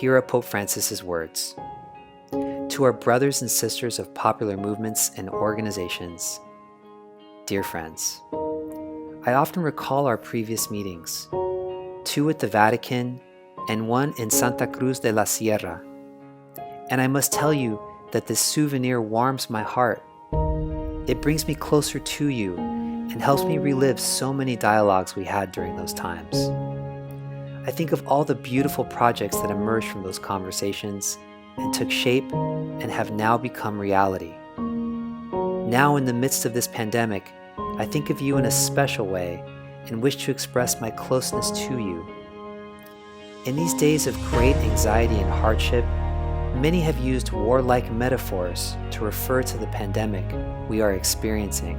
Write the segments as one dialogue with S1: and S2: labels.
S1: here are Pope Francis's words. To our brothers and sisters of popular movements and organizations, dear friends, I often recall our previous meetings, 2 at the Vatican and 1 in Santa Cruz de la Sierra, and I must tell you that this souvenir warms my heart. It brings me closer to you and helps me relive so many dialogues we had during those times. I think of all the beautiful projects that emerged from those conversations and took shape and have now become reality. Now, in the midst of this pandemic, I think of you in a special way and wish to express my closeness to you. In these days of great anxiety and hardship, many have used warlike metaphors to refer to the pandemic we are experiencing.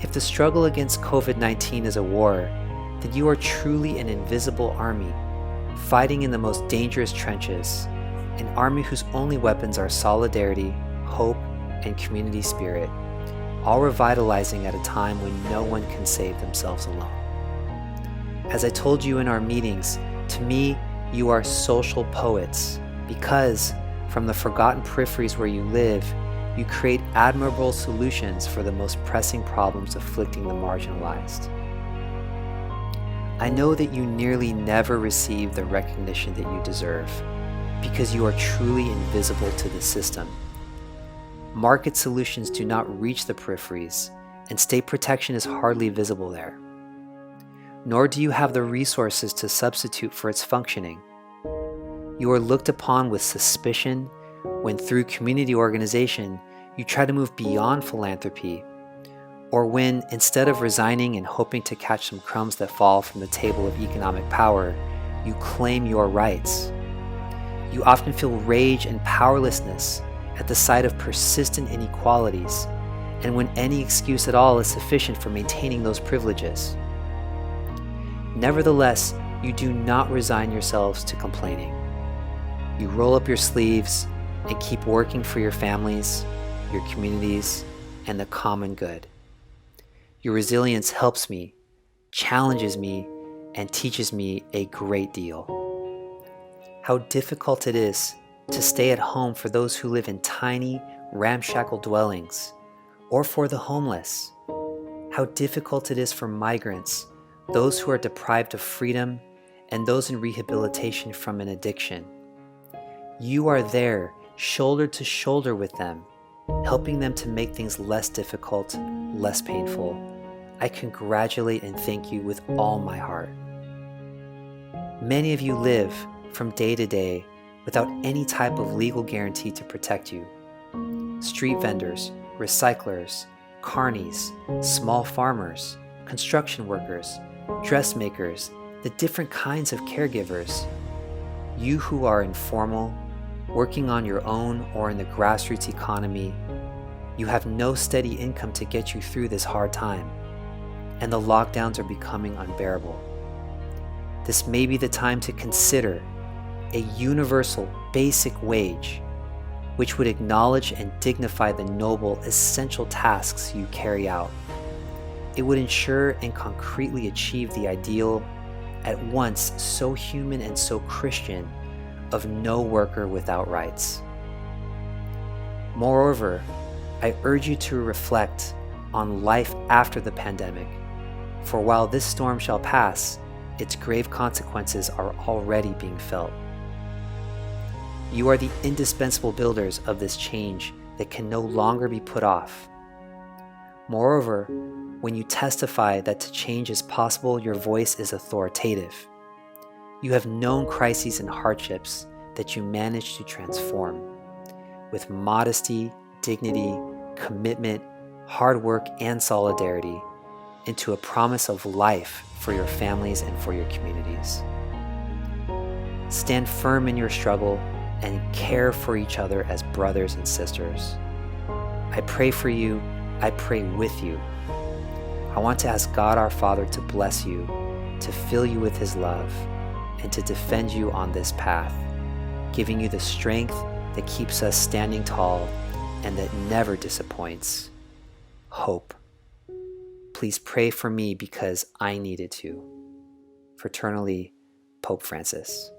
S1: If the struggle against COVID-19 is a war, then you are truly an invisible army, fighting in the most dangerous trenches, an army whose only weapons are solidarity, hope, and community spirit, all revitalizing at a time when no one can save themselves alone. As I told you in our meetings, to me, you are social poets, because from the forgotten peripheries where you live, you create admirable solutions for the most pressing problems afflicting the marginalized. I know that you nearly never receive the recognition that you deserve, because you are truly invisible to the system. Market solutions do not reach the peripheries, and state protection is hardly visible there. Nor do you have the resources to substitute for its functioning. You are looked upon with suspicion when, through community organization, you try to move beyond philanthropy, or when, instead of resigning and hoping to catch some crumbs that fall from the table of economic power, you claim your rights. You often feel rage and powerlessness at the sight of persistent inequalities, and when any excuse at all is sufficient for maintaining those privileges. Nevertheless, you do not resign yourselves to complaining. You roll up your sleeves and keep working for your families, your communities, and the common good. Your resilience helps me, challenges me, and teaches me a great deal. How difficult it is to stay at home for those who live in tiny, ramshackle dwellings, or for the homeless. How difficult it is for migrants, those who are deprived of freedom, and those in rehabilitation from an addiction. You are there, shoulder to shoulder with them, helping them to make things less difficult, less painful. I congratulate and thank you with all my heart. Many of you live from day to day without any type of legal guarantee to protect you. Street vendors, recyclers, carnies, small farmers, construction workers, dressmakers, the different kinds of caregivers. You who are informal, working on your own or in the grassroots economy, you have no steady income to get you through this hard time, and the lockdowns are becoming unbearable. This may be the time to consider a universal basic wage, which would acknowledge and dignify the noble, essential tasks you carry out. It would ensure and concretely achieve the ideal, at once so human and so Christian, of no worker without rights. Moreover, I urge you to reflect on life after the pandemic, for while this storm shall pass, its grave consequences are already being felt. You are the indispensable builders of this change that can no longer be put off. Moreover, when you testify that to change is possible, your voice is authoritative. You have known crises and hardships that you managed to transform with modesty, dignity, commitment, hard work, and solidarity into a promise of life for your families and for your communities. Stand firm in your struggle and care for each other as brothers and sisters. I pray for you. I pray with you. I want to ask God our Father to bless you, to fill you with His love, and to defend you on this path, giving you the strength that keeps us standing tall and that never disappoints. Hope. Please pray for me because I needed to. Fraternally, Pope Francis.